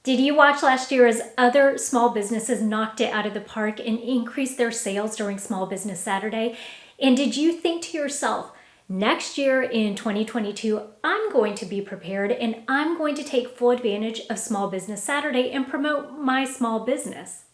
Did you watch last year as other small businesses knocked it out of the park and increased their sales during Small Business Saturday? And did you think to yourself, next year in 2022, I'm going to be prepared and I'm going to take full advantage of Small Business Saturday and promote my small business?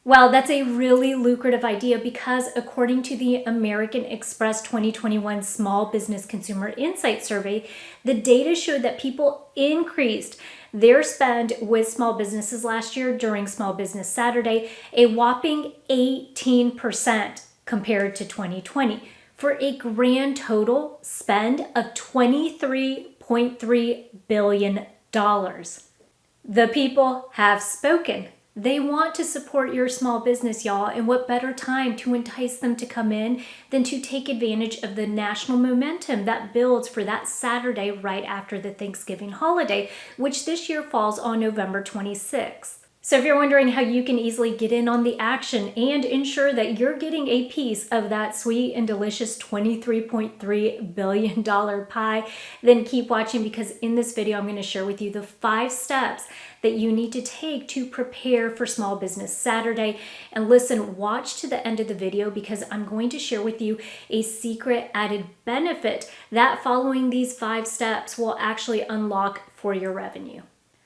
Well, that's a really lucrative idea because according to the American Express 2021 Small Business Consumer Insight Survey, the data showed that people increased their spend with small businesses last year during Small Business Saturday, a whopping 18% compared to 2020, for a grand total spend of $23.3 billion. The people have spoken. They want to support your small business, y'all, and what better time to entice them to come in than to take advantage of the national momentum that builds for that Saturday right after the Thanksgiving holiday, which this year falls on November 26th. So if you're wondering how you can easily get in on the action and ensure that you're getting a piece of that sweet and delicious $23.3 billion pie, then keep watching, because in this video, I'm going to share with you the 5 steps that you need to take to prepare for Small Business Saturday. And listen, watch to the end of the video, because I'm going to share with you a secret added benefit that following these 5 steps will actually unlock for your revenue.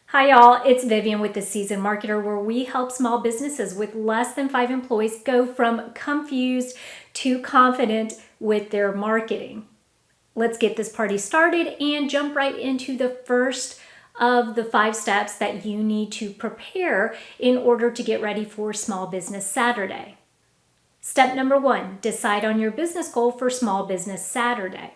Hi y'all, it's Vivian with The Seasoned Marketer, where we help small businesses with less than 5 employees go from confused to confident with their marketing. Let's get this party started and jump right into the first of the 5 steps that you need to prepare in order to get ready for Small Business Saturday. Step number 1, decide on your business goal for Small Business Saturday.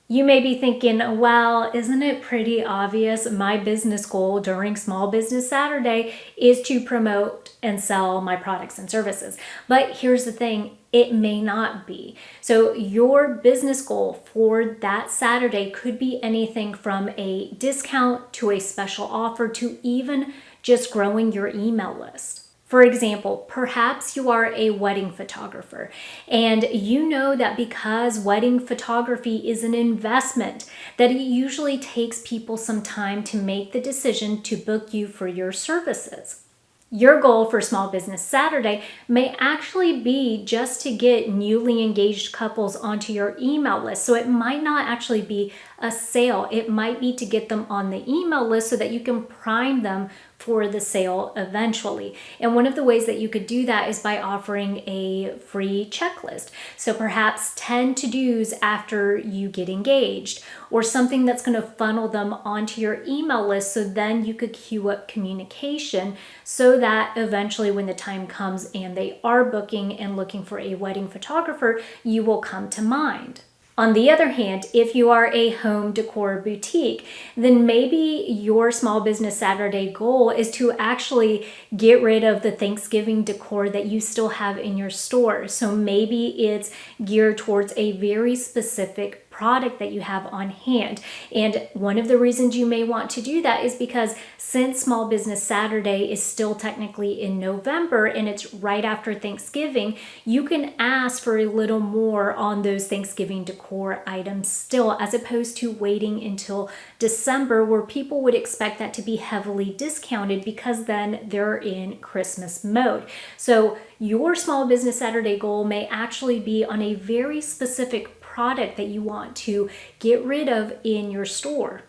You may be thinking, well, isn't it pretty obvious my business goal during Small Business Saturday is to promote and sell my products and services? But here's the thing, it may not be. So your business goal for that Saturday could be anything from a discount to a special offer to even just growing your email list. For example, perhaps you are a wedding photographer and you know that because wedding photography is an investment, that it usually takes people some time to make the decision to book you for your services. Your goal for Small Business Saturday may actually be just to get newly engaged couples onto your email list. So it might not actually be a sale. It might be to get them on the email list so that you can prime them for the sale eventually. And one of the ways that you could do that is by offering a free checklist. So perhaps 10 to-dos after you get engaged, or something that's going to funnel them onto your email list, so then you could queue up communication so that eventually when the time comes and they are booking and looking for a wedding photographer, you will come to mind. On the other hand, if you are a home decor boutique, then maybe your Small Business Saturday goal is to actually get rid of the Thanksgiving decor that you still have in your store. So maybe it's geared towards a very specific product that you have on hand. And one of the reasons you may want to do that is because since Small Business Saturday is still technically in November and it's right after Thanksgiving, you can ask for a little more on those Thanksgiving decor items still, as opposed to waiting until December, where people would expect that to be heavily discounted because then they're in Christmas mode. So your Small Business Saturday goal may actually be on a very specific product that you want to get rid of in your store.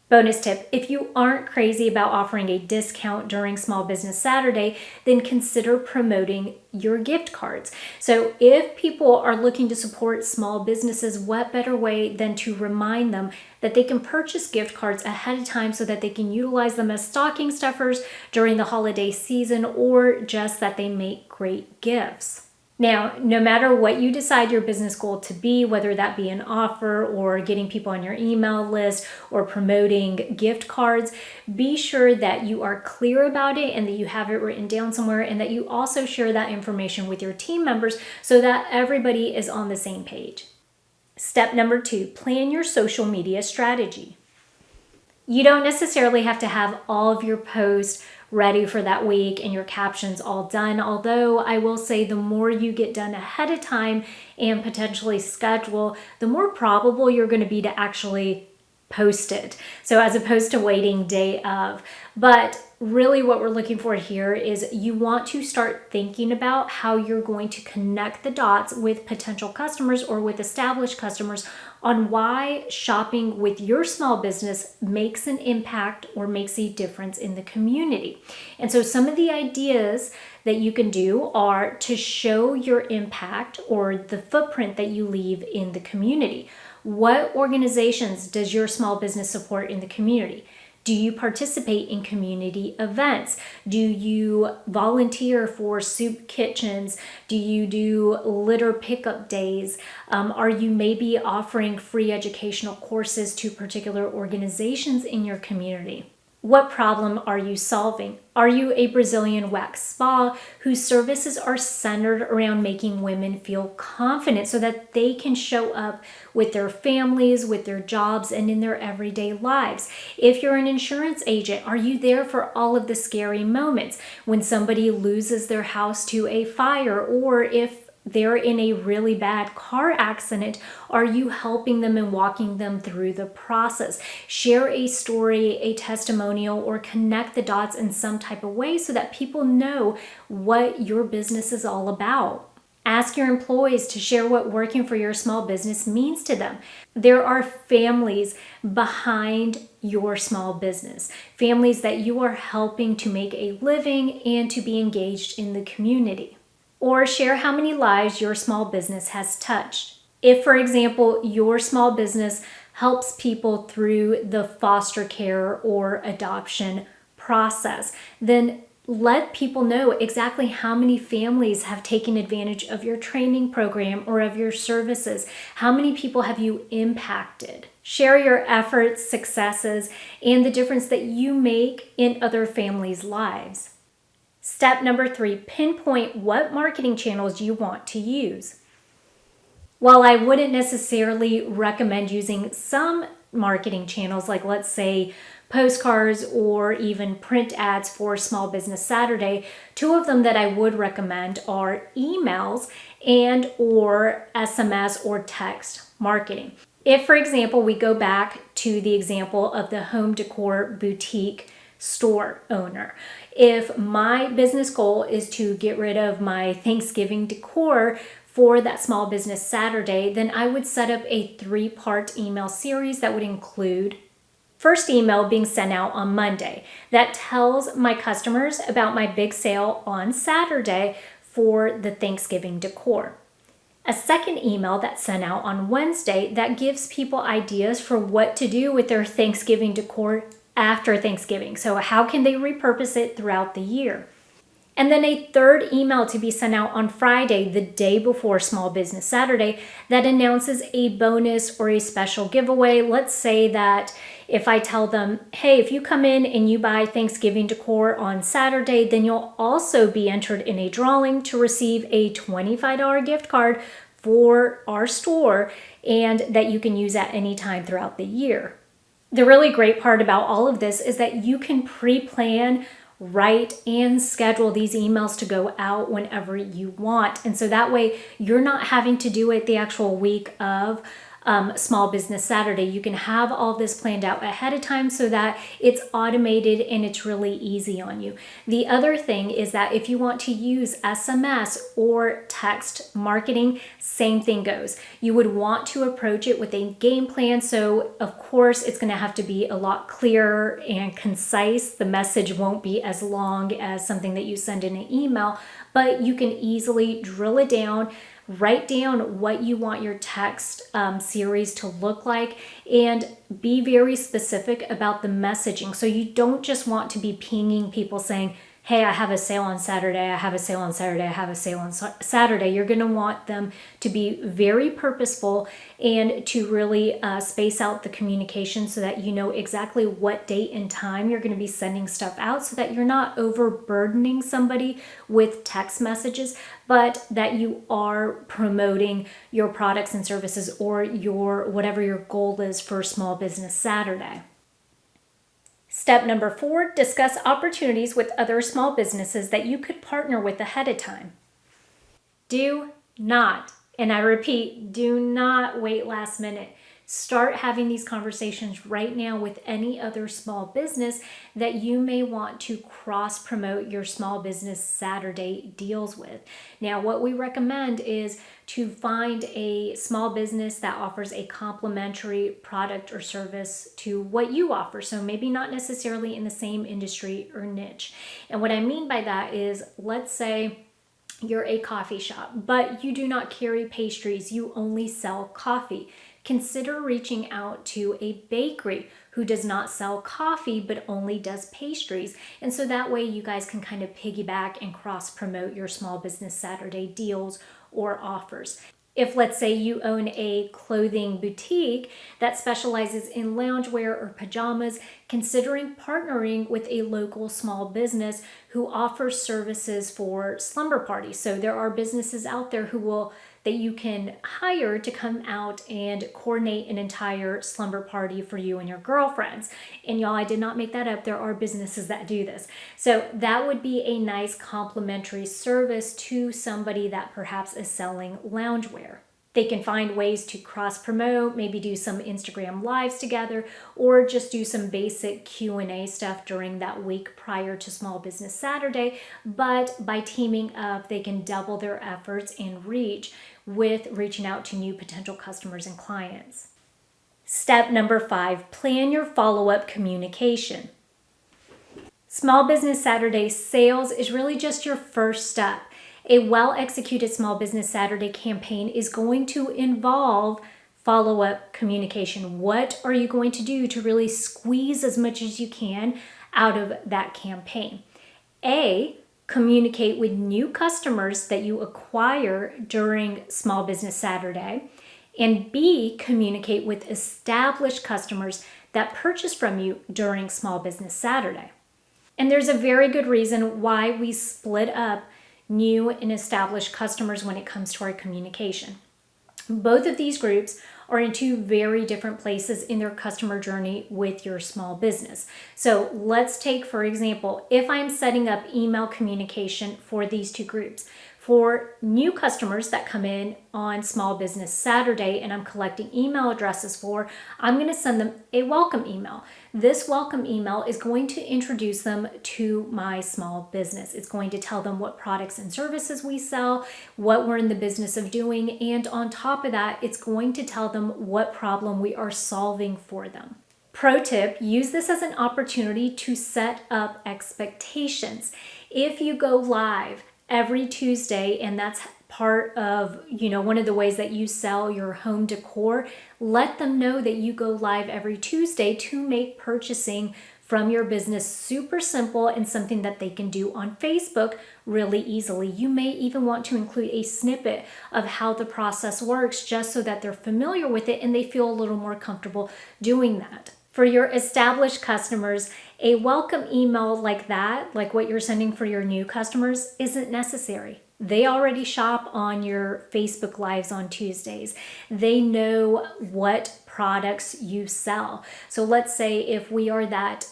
Bonus tip, if you aren't crazy about offering a discount during Small Business Saturday, then consider promoting your gift cards. So if people are looking to support small businesses, what better way than to remind them that they can purchase gift cards ahead of time so that they can utilize them as stocking stuffers during the holiday season, or just that they make great gifts. Now, no matter what you decide your business goal to be, whether that be an offer or getting people on your email list or promoting gift cards, be sure that you are clear about it and that you have it written down somewhere, and that you also share that information with your team members so that everybody is on the same page. Step number 2, plan your social media strategy. You don't necessarily have to have all of your posts ready for that week and your captions all done, although I will say the more you get done ahead of time and potentially schedule, the more probable you're going to be to actually posted. So as opposed to waiting day of. But really what we're looking for here is you want to start thinking about how you're going to connect the dots with potential customers or with established customers on why shopping with your small business makes an impact or makes a difference in the community. And so some of the ideas that you can do are to show your impact or the footprint that you leave in the community. What organizations does your small business support in the community? Do you participate in community events? Do you volunteer for soup kitchens? Do you do litter pickup days? Are you maybe offering free educational courses to particular organizations in your community? What problem are you solving? Are you a Brazilian wax spa whose services are centered around making women feel confident so that they can show up with their families, with their jobs, and in their everyday lives? If you're an insurance agent, are you there for all of the scary moments when somebody loses their house to a fire, or if they're in a really bad car accident, are you helping them and walking them through the process? Share a story, a testimonial, or connect the dots in some type of way so that people know what your business is all about. Ask your employees to share what working for your small business means to them. There are families behind your small business, families that you are helping to make a living and to be engaged in the community. Or share how many lives your small business has touched. If, for example, your small business helps people through the foster care or adoption process, then let people know exactly how many families have taken advantage of your training program or of your services. How many people have you impacted? Share your efforts, successes, and the difference that you make in other families' lives. Step number 3, pinpoint what marketing channels you want to use. While I wouldn't necessarily recommend using some marketing channels, like let's say postcards or even print ads for Small Business Saturday, 2 of them that I would recommend are emails and or SMS or text marketing. If, for example, we go back to the example of the home decor boutique store owner. If my business goal is to get rid of my Thanksgiving decor for that Small Business Saturday, then I would set up a 3-part email series that would include first email being sent out on Monday that tells my customers about my big sale on Saturday for the Thanksgiving decor. A second email that's sent out on Wednesday that gives people ideas for what to do with their Thanksgiving decor after Thanksgiving. So how can they repurpose it throughout the year? And then a third email to be sent out on Friday, the day before Small Business Saturday, that announces a bonus or a special giveaway. Let's say that if I tell them, hey, if you come in and you buy Thanksgiving decor on Saturday, then you'll also be entered in a drawing to receive a $25 gift card for our store, and that you can use at any time throughout the year. The really great part about all of this is that you can pre-plan, write, and schedule these emails to go out whenever you want. And so that way you're not having to do it the actual week of Small Business Saturday. You can have all this planned out ahead of time so that it's automated and it's really easy on you. The other thing is that if you want to use SMS or text marketing, same thing goes. You would want to approach it with a game plan. So of course it's going to have to be a lot clearer and concise. The message won't be as long as something that you send in an email, but you can easily drill it down, write down what you want your text series to look like, and be very specific about the messaging. So you don't just want to be pinging people saying, hey, I have a sale on Saturday, I have a sale on Saturday, I have a sale on Saturday. You're going to want them to be very purposeful and to really space out the communication so that you know exactly what date and time you're going to be sending stuff out, so that you're not overburdening somebody with text messages, but that you are promoting your products and services or your whatever your goal is for Small Business Saturday. Step number 4, discuss opportunities with other small businesses that you could partner with ahead of time. Do not, and I repeat, do not wait last minute. Start having these conversations right now with any other small business that you may want to cross-promote your Small Business Saturday deals with. Now, what we recommend is to find a small business that offers a complementary product or service to what you offer. So maybe not necessarily in the same industry or niche. And what I mean by that is, let's say you're a coffee shop, but you do not carry pastries, you only sell coffee. Consider reaching out to a bakery who does not sell coffee but only does pastries. And so that way you guys can kind of piggyback and cross-promote your Small Business Saturday deals or offers. If, let's say, you own a clothing boutique that specializes in loungewear or pajamas, considering partnering with a local small business who offers services for slumber parties. So there are businesses out there that you can hire to come out and coordinate an entire slumber party for you and your girlfriends. And y'all, I did not make that up. There are businesses that do this. So that would be a nice complementary service to somebody that perhaps is selling loungewear. They can find ways to cross-promote, maybe do some Instagram lives together, or just do some basic Q&A stuff during that week prior to Small Business Saturday. But by teaming up, they can double their efforts and reach with reaching out to new potential customers and clients. Step number 5, plan your follow-up communication. Small Business Saturday sales is really just your first step. A well-executed Small Business Saturday campaign is going to involve follow-up communication. What are you going to do to really squeeze as much as you can out of that campaign? A, communicate with new customers that you acquire during Small Business Saturday. And B, communicate with established customers that purchase from you during Small Business Saturday. And there's a very good reason why we split up new and established customers when it comes to our communication. Both of these groups are in two very different places in their customer journey with your small business. So let's take, for example, if I'm setting up email communication for these two groups. For new customers that come in on Small Business Saturday and I'm collecting email addresses for, I'm going to send them a welcome email. This welcome email is going to introduce them to my small business. It's going to tell them what products and services we sell, what we're in the business of doing, and on top of that, it's going to tell them what problem we are solving for them. Pro tip, use this as an opportunity to set up expectations. If you go live every Tuesday, and that's part of, one of the ways that you sell your home decor, let them know that you go live every Tuesday to make purchasing from your business super simple and something that they can do on Facebook really easily. You may even want to include a snippet of how the process works just so that they're familiar with it and they feel a little more comfortable doing that. For your established customers, a welcome email like that, like what you're sending for your new customers, isn't necessary. They already shop on your Facebook Lives on Tuesdays. They know what products you sell. So let's say if we are that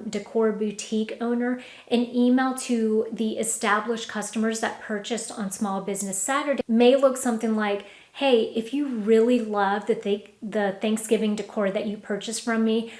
decor boutique owner, an email to the established customers that purchased on Small Business Saturday may look something like, hey, if you really love the Thanksgiving decor that you purchased from me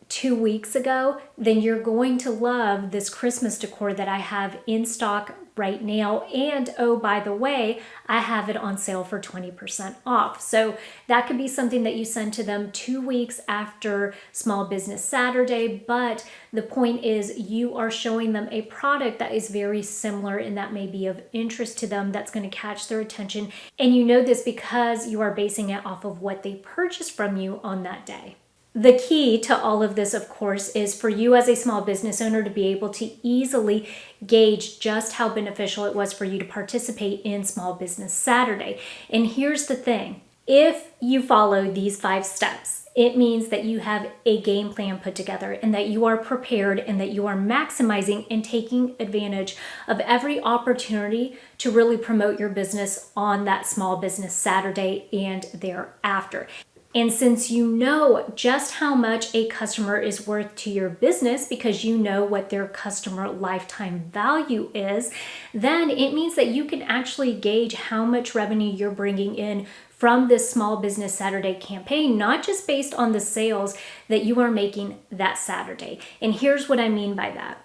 2 weeks ago, then you're going to love this Christmas decor that I have in stock right now. And oh, by the way, I have it on sale for 20% off. So that could be something that you send to them 2 weeks after Small Business Saturday. But the point is you are showing them a product that is very similar and that may be of interest to them, that's going to catch their attention. And you know this because you are basing it off of what they purchased from you on that day. The key to all of this, of course, is for you as a small business owner to be able to easily gauge just how beneficial it was for you to participate in Small Business Saturday. And here's the thing. If you follow these 5 steps, it means that you have a game plan put together and that you are prepared and that you are maximizing and taking advantage of every opportunity to really promote your business on that Small Business Saturday and thereafter. And since you know just how much a customer is worth to your business because you know what their customer lifetime value is, then it means that you can actually gauge how much revenue you're bringing in from this Small Business Saturday campaign, not just based on the sales that you are making that Saturday. And here's what I mean by that.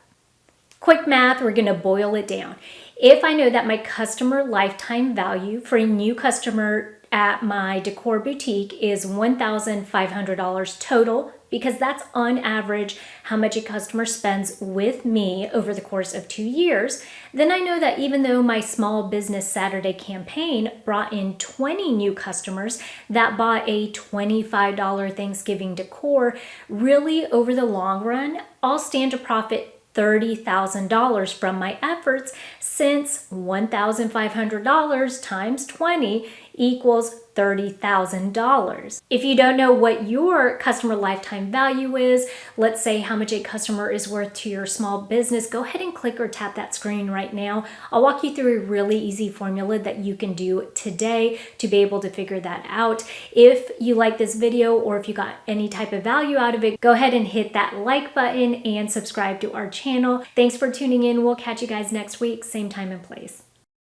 Quick math, we're going to boil it down. If I know that my customer lifetime value for a new customer at my decor boutique is $1,500 total, because that's on average how much a customer spends with me over the course of 2 years, then I know that even though my Small Business Saturday campaign brought in 20 new customers that bought a $25 Thanksgiving decor, really over the long run, I'll stand to profit $30,000 from my efforts, since $1,500 times 20 equals $30,000. If you don't know what your customer lifetime value is, let's say how much a customer is worth to your small business, go ahead and click or tap that screen right now. I'll walk you through a really easy formula that you can do today to be able to figure that out. If you like this video or if you got any type of value out of it, go ahead and hit that like button and subscribe to our channel. Thanks for tuning in. We'll catch you guys next week, same time and place.